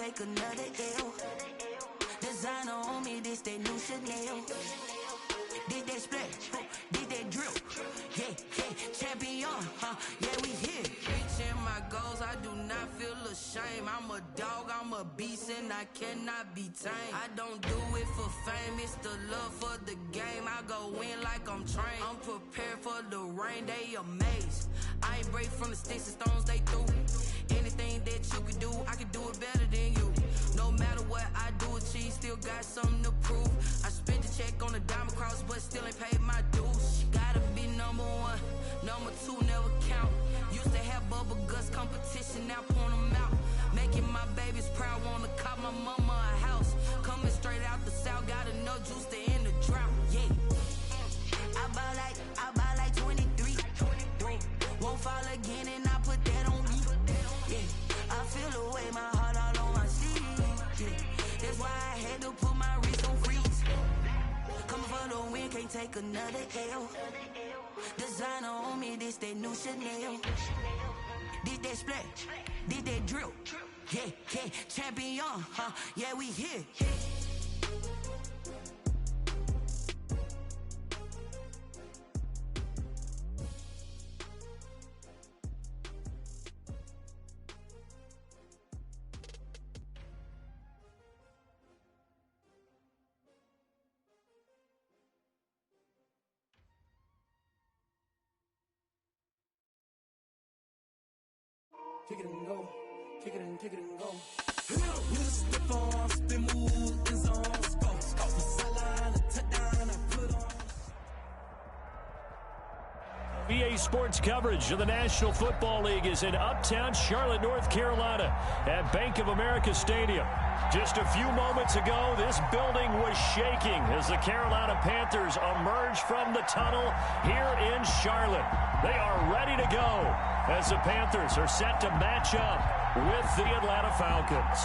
take another L. Designer on me, this that new Chanel. Did that splash, did that drill. Yeah, champion, yeah, we here. Reaching my goals, I do not feel ashamed. I'm a dog, I'm a beast, and I cannot be tamed. I don't do it for fame, it's the love for the game. I go in like I'm trained. I'm prepared for the rain, they amazed. I ain't break from the sticks and stones they threw. Anything that you can do, I can do it better than you. No matter what I do, achieve, still got something to prove. I spent the check on the diamond cross, but still ain't paid my dues. Gotta be number one, number two never count. Used to have bubble guts competition, now point them out. Making my babies proud, wanna cop my mama a house. Coming straight out the south, got enough juice to end the drought. Yeah, I buy like 23. Won't fall again, and I put that on me. Yeah, I feel the way, my heart all on my sleeve. Yeah, that's why I had to put my wrist on freeze. Coming for the win, can't take another L. Designer on me, this that new Chanel. Did that splash, did that drill. Yeah, champion, yeah, we here. Kick it and go, kick it and go. With a step on, spin move, in zone, go. Sideline, a touchdown, I put on. EA Sports coverage of the National Football League is in uptown Charlotte, North Carolina at Bank of America Stadium. Just a few moments ago, this building was shaking as the Carolina Panthers emerged from the tunnel here in Charlotte. They are ready to go as the Panthers are set to match up with the Atlanta Falcons.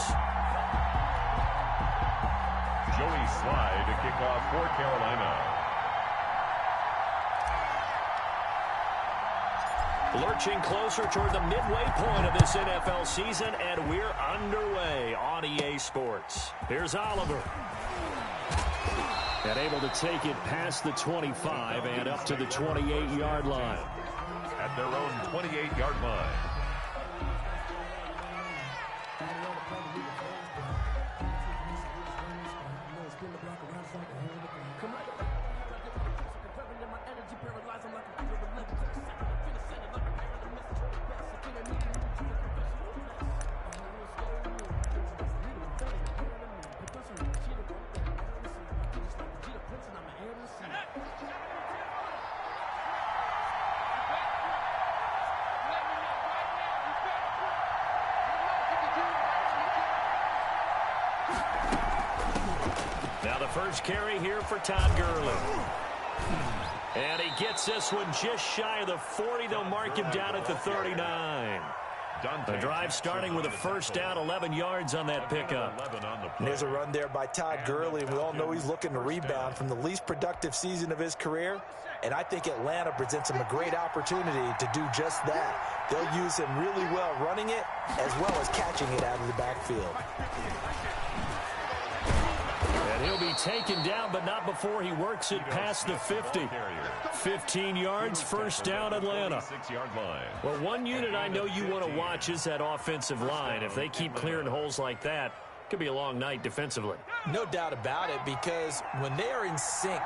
Joey Slye to kick off for Carolina. Lurching closer toward the midway point of this NFL season, and we're underway on EA Sports. Here's Oliver. And able to take it past the 25 and up to the 28-yard line. At their own 28-yard line. First carry here for Todd Gurley. And he gets this one just shy of the 40. They'll mark him down at the 39. The drive starting with a first down, 11 yards on that pickup. And there's a run there by Todd Gurley, and we all know he's looking to rebound from the least productive season of his career. And I think Atlanta presents him a great opportunity to do just that. They'll use him really well running it as well as catching it out of the backfield. He'll be taken down, but not before he works it past the 50. 15 yards, first down, Atlanta. Well, one unit I know you want to watch is that offensive line. If they keep clearing holes like that, it could be a long night defensively. No doubt about it, because when they are in sync,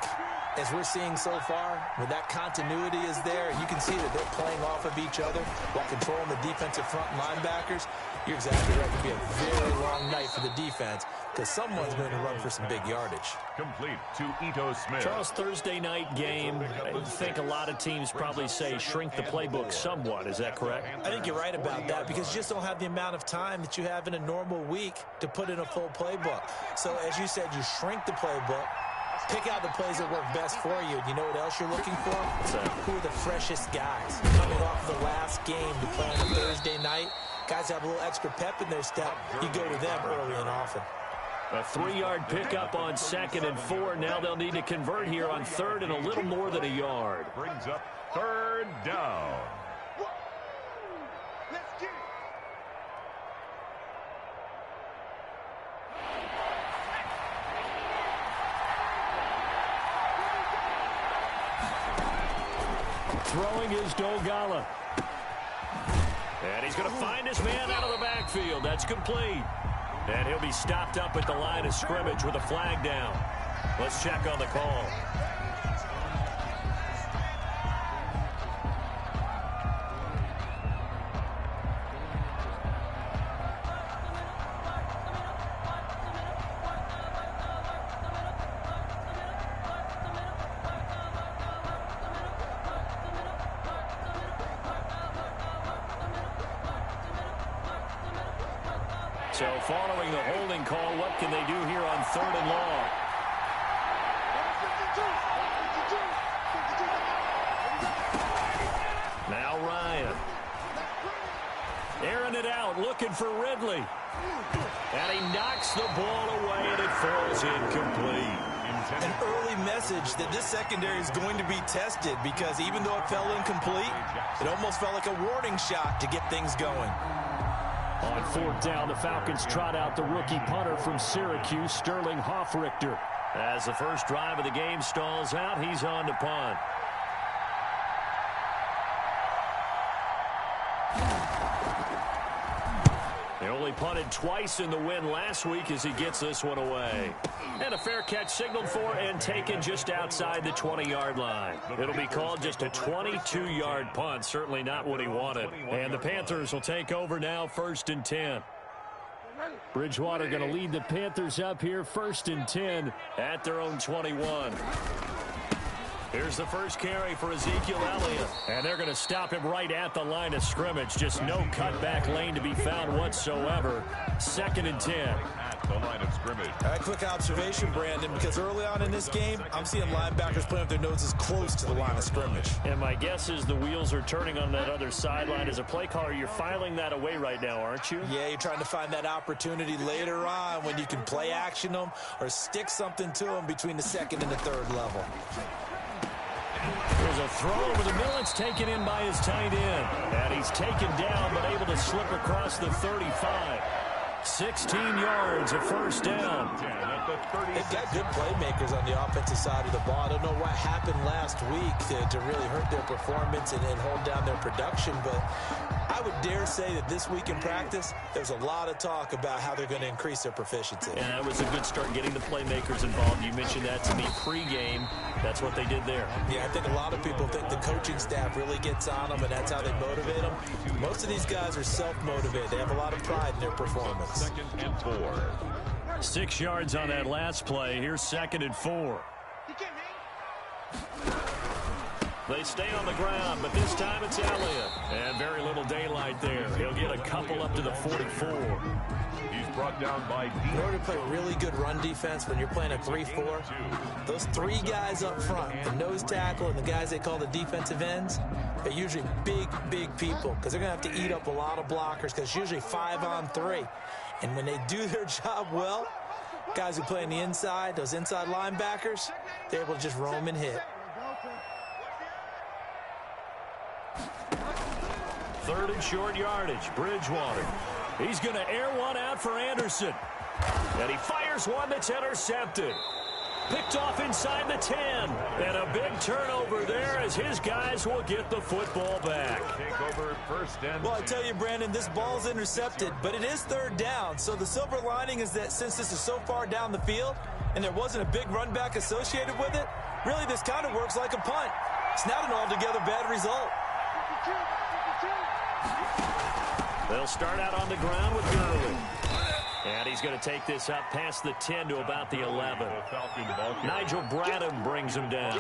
as we're seeing so far, when that continuity is there, you can see that they're playing off of each other while controlling the defensive front linebackers. You're exactly right. It could be a very long night for the defense because someone's going to run for some big yardage. Complete to Ito Smith. Charles, Thursday night game, I think a lot of teams probably say shrink the playbook somewhat. Is that correct? I think you're right about that because you just don't have the amount of time that you have in a normal week to put in a full playbook. So, as you said, you shrink the playbook. Pick out the plays that work best for you. You know what else you're looking for? Who are the freshest guys coming off the last game to play on a Thursday night? Guys have a little extra pep in their step. You go to them early and often. A 3-yard pickup on 2nd and 4. Now they'll need to convert here on 3rd and a little more than a yard. Brings up 3rd down. throwing is Dogala. And he's going to find his man out of the backfield. That's complete. And he'll be stopped up at the line of scrimmage with a flag down. Let's check on the call. So following the holding call, what can they do here on 3rd and long? Now Ryan. Airing it out, looking for Ridley. And he knocks the ball away, and it falls incomplete. An early message that this secondary is going to be tested, because even though it fell incomplete, it almost felt like a warning shot to get things going. On 4th down, the Falcons trot out the rookie punter from Syracuse, Sterling Hoffrichter. As the first drive of the game stalls out, he's on to punt. They only punted twice in the win last week as he gets this one away. And a fair catch signaled for and taken just outside the 20-yard line. It'll be called just a 22-yard punt, certainly not what he wanted. And the Panthers will take over now, 1st and 10. Bridgewater going to lead the Panthers up here, 1st and 10 at their own 21. Here's the first carry for Ezekiel Elliott. And they're going to stop him right at the line of scrimmage. Just no cutback lane to be found whatsoever. 2nd and 10. At the line of scrimmage. All right, quick observation, Brandon, because early on in this game, I'm seeing linebackers putting up their noses close to the line of scrimmage. And my guess is the wheels are turning on that other sideline. As a play caller, you're filing that away right now, aren't you? Yeah, you're trying to find that opportunity later on when you can play action them or stick something to them between the 2nd and the 3rd level. There's a throw over the middle. It's taken in by his tight end. And he's taken down, but able to slip across the 35. 16 yards, a first down. They've got good playmakers on the offensive side of the ball. I don't know what happened last week to really hurt their performance and hold down their production, but I would dare say that this week in practice, there's a lot of talk about how they're going to increase their proficiency. And that was a good start getting the playmakers involved. You mentioned that to me pregame. That's what they did there. Yeah, I think a lot of people think the coaching staff really gets on them, and that's how they motivate them. Most of these guys are self-motivated. They have a lot of pride in their performance. 2nd and 4. 6 yards on that last play. Here's 2nd and 4. They stay on the ground, but this time it's Elliott. And very little daylight there. He'll get a couple up to the 44. He's brought down by In order to play really good run defense when you're playing a 3-4, those 3 guys up front, the nose tackle and the guys they call the defensive ends, they're usually big, big people because they're going to have to eat up a lot of blockers because it's usually 5 on 3. And when they do their job well, guys who play on the inside, those inside linebackers, they're able to just roam and hit. 3rd and short yardage. Bridgewater. He's going to air one out for Anderson. And he fires one that's intercepted. Picked off inside the 10. And a big turnover there as his guys will get the football back. take over 1st and 10. Well, I tell you, Brandon, this ball's intercepted, but it is 3rd down. So the silver lining is that since this is so far down the field and there wasn't a big run back associated with it, really this kind of works like a punt. It's not an altogether bad result. They'll start out on the ground with Gurley. And he's going to take this up past the 10 to about the 11. Nigel Bradham brings him down.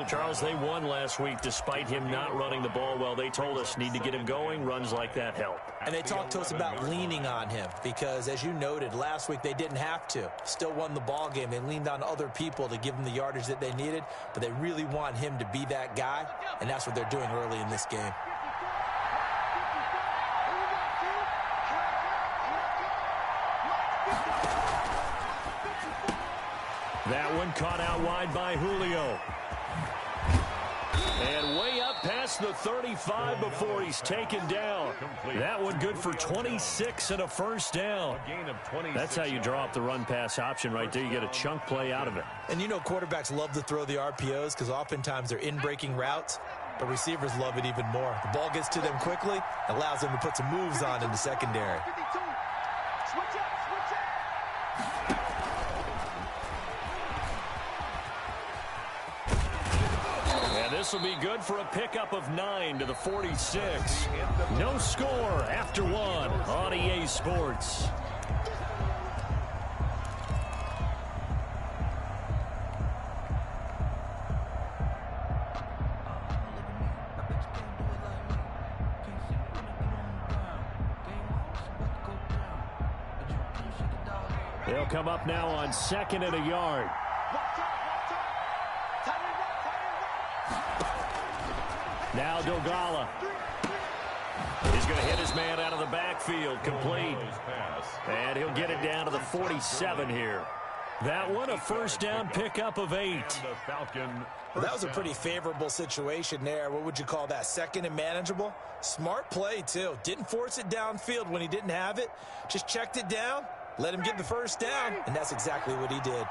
Charles, they won last week despite him not running the ball well. They told us need to get him going. Runs like that help. And they talked to us about leaning on him because, as you noted, last week they didn't have to. Still won the ball game. They leaned on other people to give them the yardage that they needed, but they really want him to be that guy, and that's what they're doing early in this game. That one caught out wide by Julio. And way up past the 35 before he's taken down. That one good for 26 and a first down. That's how you draw up the run-pass option right there. You get a chunk play out of it. And you know quarterbacks love to throw the RPOs because oftentimes they're in-breaking routes. but receivers love it even more. The ball gets to them quickly, allows them to put some moves on in the secondary. And this will be good for a pickup of 9 to the 46. No score after 1 on EA Sports. They'll come up now on 2nd and a yard. Now Dogala. He's going to hit his man out of the backfield, complete. And he'll get it down to the 47 here. That one, a first down pickup of 8. Well, that was a pretty favorable situation there. What would you call that? 2nd and manageable? Smart play, too. Didn't force it downfield when he didn't have it. Just checked it down, let him get the first down, and that's exactly what he did.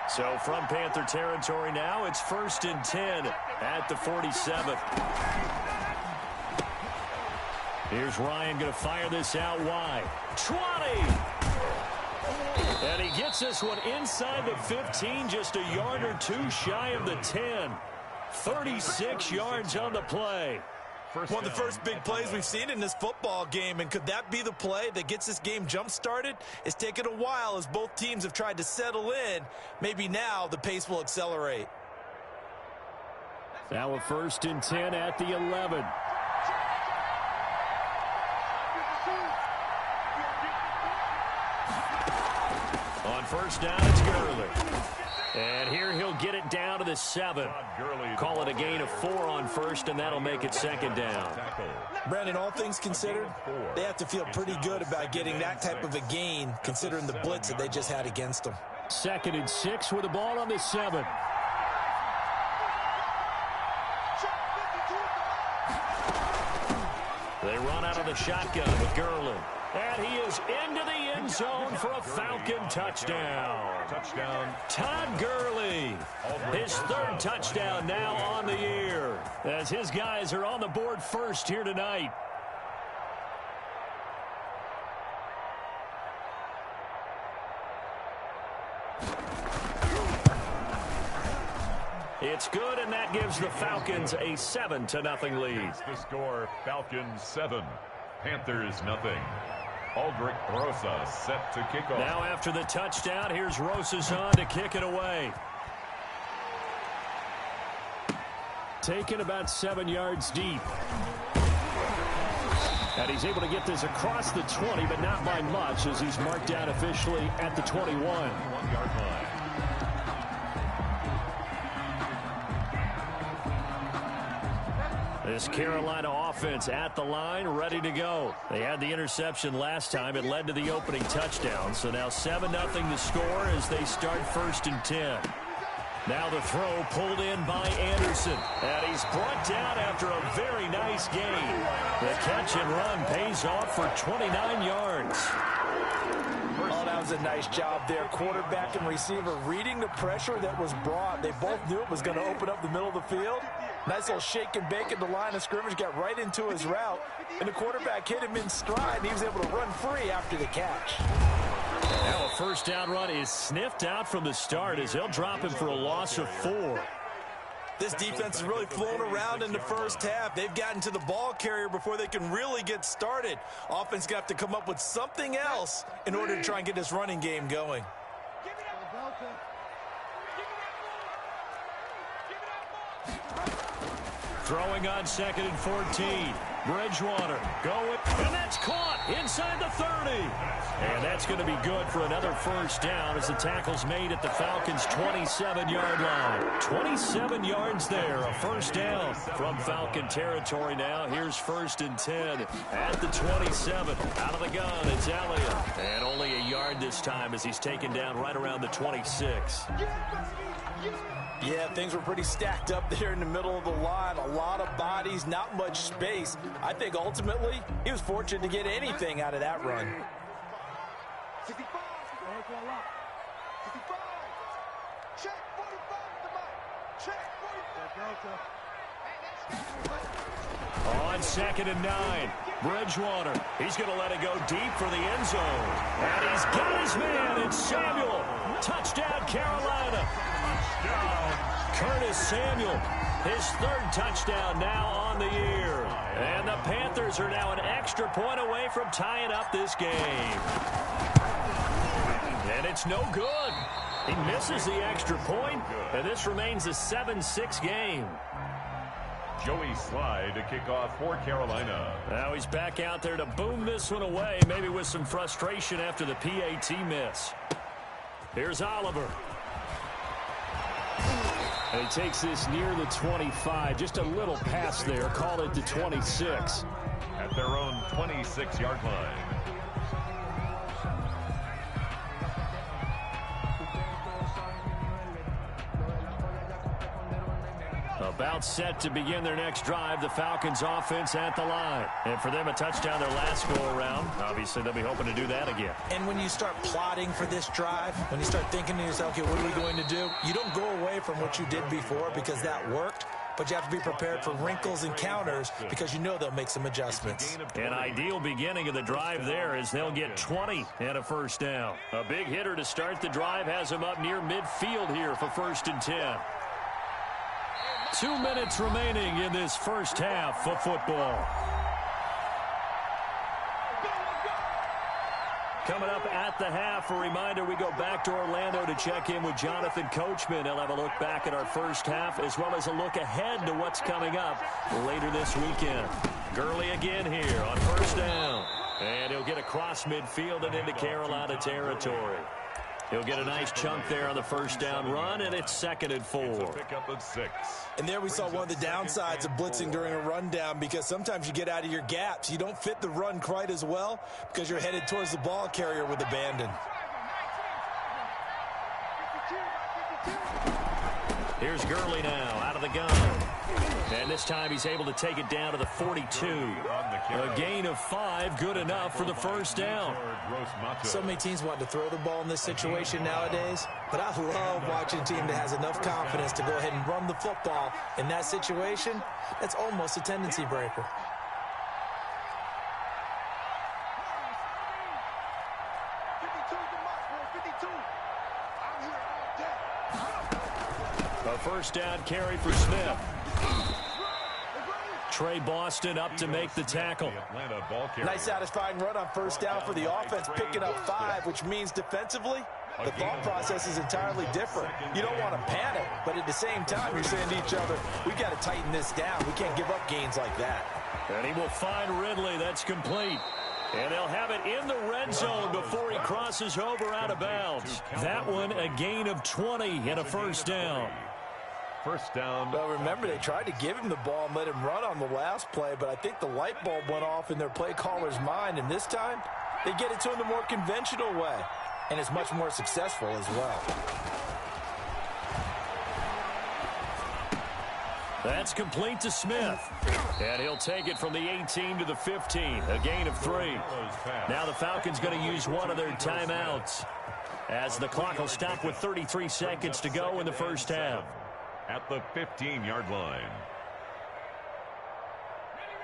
So from Panther territory now, it's 1st and 10 at the 47. Here's Ryan going to fire this out wide. 20! And he gets this one inside the 15, just a yard or 2 shy of the 10. 36 yards on the play. One of the first big plays we've seen in this football game, and could that be the play that gets this game jump-started? It's taken a while as both teams have tried to settle in. Maybe now the pace will accelerate. Now a 1st and 10 at the 11. On first down, it's Gurley. And here he'll get it down to the 7. Call it a gain of 4 on first, and that'll make it 2nd down. Brandon, all things considered, they have to feel pretty good about getting that type of a gain, considering the blitz that they just had against them. 2nd and 6 with the ball on the 7. They run out of the shotgun with Gurley. And he is into the end zone for a Falcon touchdown. Todd Gurley, his 3rd touchdown now on the year, as his guys are on the board first here tonight. It's good, and that gives the Falcons a 7-0 lead. The score, Falcons 7, Panthers 0. Aldrich Rosa set to kick off. Now after the touchdown, here's Rosas on to kick it away. Taken about 7 yards deep. And he's able to get this across the 20, but not by much, as he's marked down officially at the 21. 1-yard line. This Carolina offense at the line, ready to go. They had the interception last time. It led to the opening touchdown. So now 7-0 to score as they start 1st and 10. Now the throw pulled in by Anderson. And he's brought down after a very nice gain. The catch and run pays off for 29 yards. Oh, that was a nice job there. Quarterback and receiver reading the pressure that was brought. They both knew it was going to open up the middle of the field. Nice little shake and bake at the line of scrimmage, got right into his route, and the quarterback hit him in stride, and he was able to run free after the catch. Now a first down run is sniffed out from the start as they'll drop him for a loss of 4. This defense has really flown around in the first half. They've gotten to the ball carrier before they can really get started. Offense got to come up with something else in order to try and get this running game going. Throwing on 2nd and 14. Bridgewater going, and that's caught inside the 30. And that's going to be good for another first down as the tackle's made at the Falcons' 27-yard line. 27 yards there, a first down from Falcon territory now. Here's 1st and 10 at the 27. Out of the gun, it's Elliott. And only a yard this time as he's taken down right around the 26. Yeah, things were pretty stacked up there in the middle of the line. A lot of bodies, not much space. I think ultimately he was fortunate to get anything out of that run. 65. Check 45 to Mike. Check 45. On 2nd and 9, Bridgewater. He's going to let it go deep for the end zone. And he's got his man. It's Samuel. Touchdown, Carolina. Curtis Samuel, his 3rd touchdown now on the year. And the Panthers are now an extra point away from tying up this game. And it's no good. He misses the extra point, and this remains a 7-6 game. Joey Slye to kick off for Carolina. Now he's back out there to boom this one away, maybe with some frustration after the PAT miss. Here's Oliver. And he takes this near the 25. Just a little pass there. Call it the 26. At their own 26-yard line. About set to begin their next drive, the Falcons offense at the line. And for them, a touchdown their last go-around. Obviously, they'll be hoping to do that again. And when you start plotting for this drive, when you start thinking to yourself, okay, what are we going to do? You don't go away from what you did before because that worked. But you have to be prepared for wrinkles and counters because you know they'll make some adjustments. An ideal beginning of the drive there is they'll get 20 and a first down. A big hitter to start the drive has him up near midfield here for 1st and 10. 2 minutes remaining in this first half of football. Coming up at the half, a reminder, we go back to Orlando to check in with Jonathan Coachman. He'll have a look back at our first half as well as a look ahead to what's coming up later this weekend. Gurley again here on 1st down. And he'll get across midfield and into Carolina territory. He'll get a nice chunk there on the 1st down run, and it's 2nd and 4. It's a pickup of 6. And there we saw one of the downsides of blitzing during a rundown because sometimes you get out of your gaps. You don't fit the run quite as well because you're headed towards the ball carrier with abandon. Here's Gurley now out of the gun. And this time he's able to take it down to the 42. A gain of 5, good enough for the 1st down. So many teams want to throw the ball in this situation nowadays, but I love watching a team that has enough confidence to go ahead and run the football in that situation. That's almost a tendency breaker. A 1st down carry for Smith. Trey Boston up to make the tackle. Nice satisfying run on 1st down for the offense, picking up 5, which means defensively, the thought process is entirely different. You don't want to panic, but at the same time, you're saying to each other, we've got to tighten this down. We can't give up gains like that. And he will find Ridley. That's complete. And they'll have it in the red zone before he crosses over out of bounds. That one, a gain of 20 and a 1st down. 1st down. Well, remember, they tried to give him the ball and let him run on the last play, but I think the light bulb went off in their play caller's mind, and this time, they get it to him the more conventional way, and it's much more successful as well. That's complete to Smith. And he'll take it from the 18 to the 15, a gain of 3. Now the Falcons going to use one of their timeouts as the clock will stop with 33 seconds to go in the 1st half. At the 15-yard line.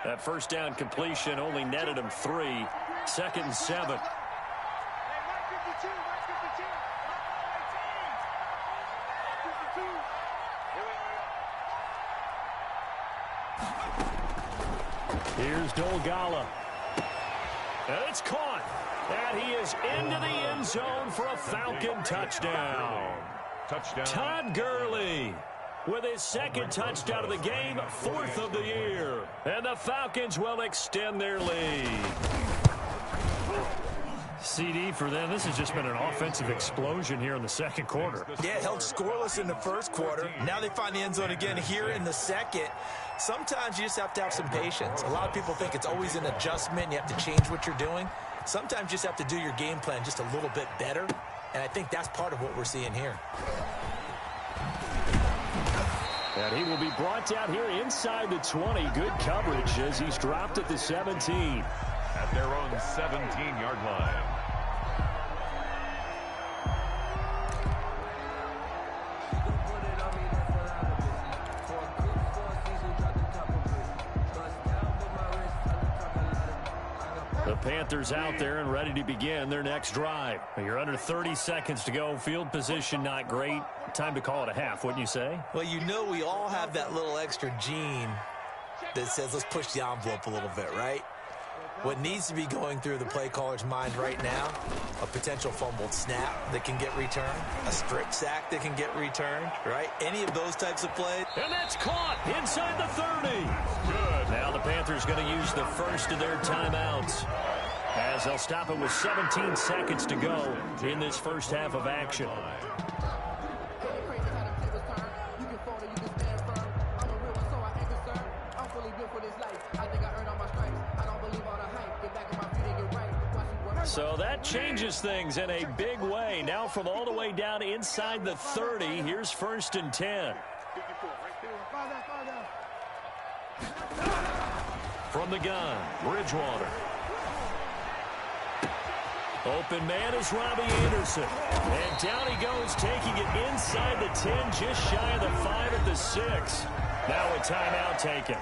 That 1st down completion only netted him 3. 2nd and 7. Here's Dolgala. And it's caught. And he is into the end zone for a Falcon touchdown. Todd Gurley with his 2nd touchdown of the game, 4th of the year. And the Falcons will extend their lead. CD for them, this has just been an offensive explosion here in the 2nd quarter. Yeah, held scoreless in the 1st quarter. Now they find the end zone again here in the 2nd. Sometimes you just have to have some patience. A lot of people think it's always an adjustment. You have to change what you're doing. Sometimes you just have to do your game plan just a little bit better. And I think that's part of what we're seeing here. And he will be brought down here inside the 20. Good coverage as he's dropped at the 17. At their own 17-yard line. The Panthers out there and ready to begin their next drive. You're under 30 seconds to go. Field position not great. Time to call it a half, wouldn't you say? Well, you know we all have that little extra gene that says let's push the envelope a little bit, right? What needs to be going through the play caller's mind right now, a potential fumbled snap that can get returned, a strip sack that can get returned, right? Any of those types of plays. And that's caught inside the 30. Good. Now the Panthers going to use the first of their timeouts as they'll stop it with 17 seconds to go in this first half of action. So that changes things in a big way. Now from all the way down inside the 30, here's 1st and 10. From the gun, Bridgewater. Open man is Robbie Anderson. And down he goes, taking it inside the 10, just shy of the 5 at the 6. Now a timeout taken.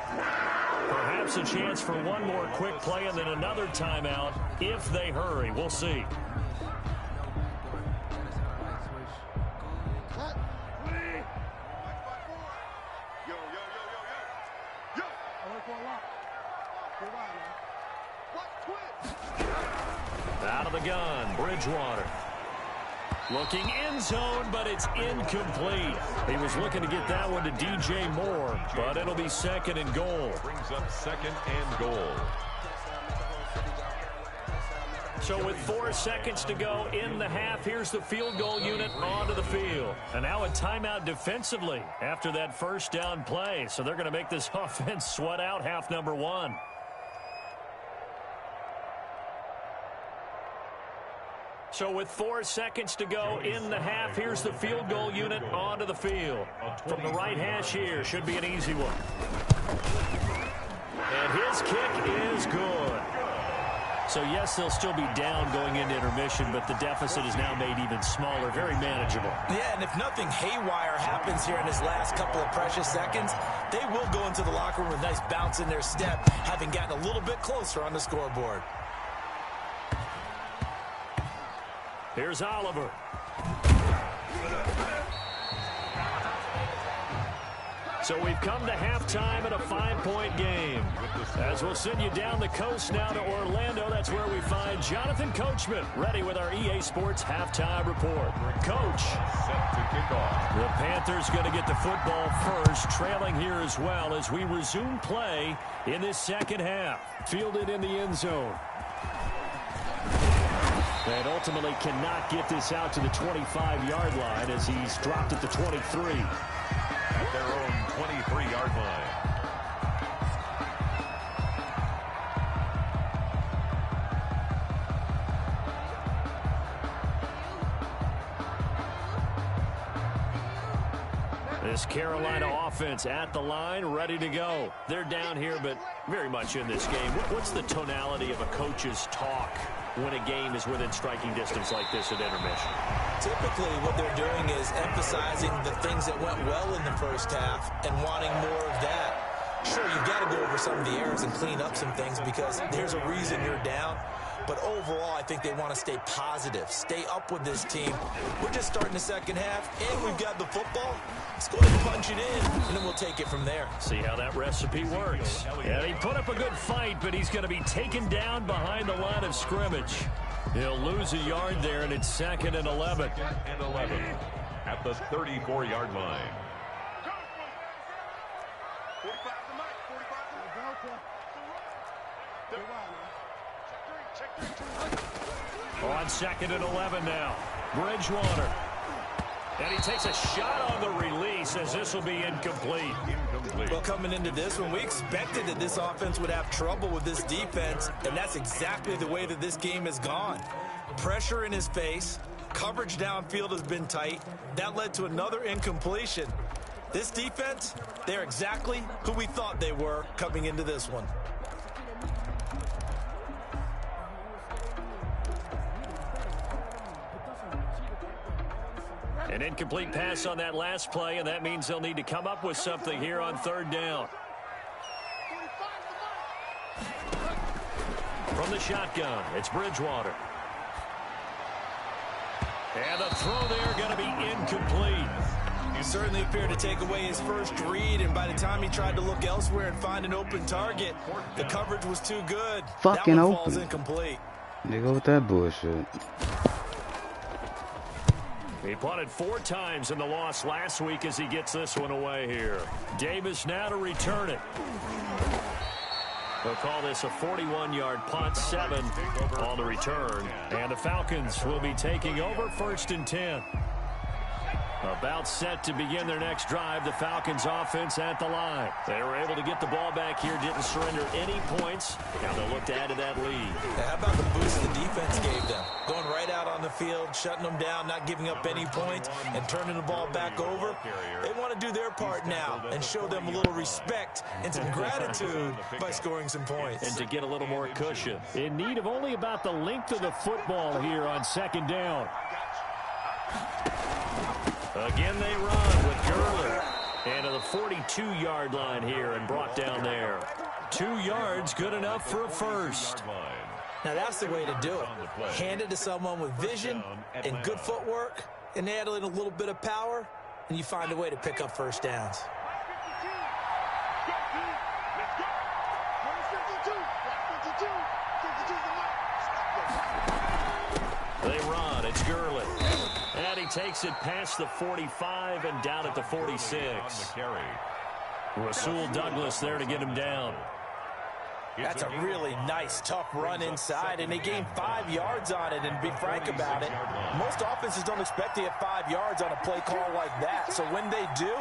Perhaps a chance for one more quick play and then another timeout if they hurry. We'll see. Out of the gun, Bridgewater. Looking end zone, but it's incomplete. He was looking to get that one to DJ Moore, but it'll be 2nd and goal. Brings up 2nd and goal. So with 4 seconds to go in the half, here's the field goal unit onto the field. And now a timeout defensively after that first down play. So they're going to make this offense sweat out half number 1. So with 4 seconds to go in the half, here's the field goal unit onto the field. From the right hash here, should be an easy one. And his kick is good. So yes, they'll still be down going into intermission, but the deficit is now made even smaller, very manageable. Yeah, and if nothing haywire happens here in his last couple of precious seconds, they will go into the locker room with a nice bounce in their step, having gotten a little bit closer on the scoreboard. Here's Oliver. So we've come to halftime in a 5-point game. As we'll send you down the coast now to Orlando, that's where we find Jonathan Coachman, ready with our EA Sports halftime report. Coach. Set to kick off. The Panthers going to get the football first, trailing here as well as we resume play in this second half. Fielded in the end zone. And ultimately cannot get this out to the 25-yard line as he's dropped at the 23. At their own 23-yard line. This Carolina offense at the line, ready to go. They're down here, but very much in this game. What's the tonality of a coach's talk when a game is within striking distance like this at intermission? Typically, what they're doing is emphasizing the things that went well in the first half and wanting more of that. Sure, you've got to go over some of the errors and clean up some things because there's a reason you're down. But overall, I think they want to stay positive, stay up with this team. We're just starting the second half, and we've got the football. Let's go ahead and punch it in, and then we'll take it from there. See how that recipe works. Yeah, he put up a good fight, but he's going to be taken down behind the line of scrimmage. He'll lose a yard there, and it's 2nd and 11. 2nd and 11 at the 34-yard line. On 2nd and 11 now. Bridgewater. And he takes a shot on the release as this will be incomplete. Well, coming into this one, we expected that this offense would have trouble with this defense, and that's exactly the way that this game has gone. Pressure in his face, coverage downfield has been tight. That led to another incompletion. This defense, they're exactly who we thought they were coming into this one. An incomplete pass on that last play, and that means they'll need to come up with something here on 3rd down. From the shotgun, it's Bridgewater. And the throw there going to be incomplete. He certainly appeared to take away his first read, and by the time he tried to look elsewhere and find an open target, the coverage was too good. Fucking that one open. falls incomplete. Nigga with that bullshit. He punted 4 times in the loss last week as he gets this one away here. Davis now to return it. They'll call this a 41-yard punt, 7 on the return. And the Falcons will be taking over 1st and 10. About set to begin their next drive, the Falcons offense at the line. They were able to get the ball back here, didn't surrender any points. Now they'll look to add to that lead. How about the boost the defense gave them? Going right out on the field, shutting them down, not giving up any points, and turning the ball back over. They want to do their part now and show them a little respect and some gratitude by scoring some points. And to get a little more cushion. In need of only about the length of the football here on 2nd down. Again, they run with Gurley. And to the 42-yard line here and brought down there. 2 yards, good enough for a first. Now, that's the way to do it. Hand it to someone with vision and good footwork, and add in a little bit of power, and you find a way to pick up first downs. They run. It's Gurley. And he takes it past the 45 and down at the 46. Rasul Douglas there to get him down. That's a really nice, tough run inside, and they gained 5 yards on it. And to be frank about it, most offenses don't expect to get 5 yards on a play call like that. So when they do,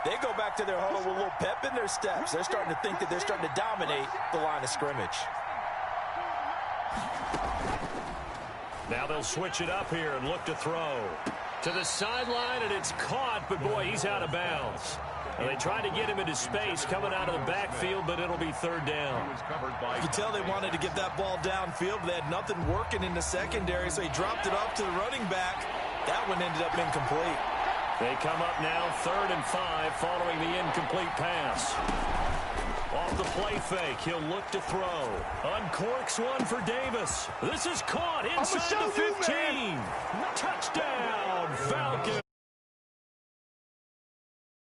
they go back to their huddle with a little pep in their steps. They're starting to think that they're starting to dominate the line of scrimmage. Now they'll switch it up here and look to throw. To the sideline, and it's caught, but boy, he's out of bounds. And they tried to get him into space coming out of the backfield, but it'll be 3rd down. You can tell they wanted to get that ball downfield, but they had nothing working in the secondary, so he dropped it off to the running back. That one ended up incomplete. They come up now 3rd and 5 following the incomplete pass. Off the play fake, he'll look to throw. Uncorks one for Davis. This is caught inside the 15. Touchdown, Falcons.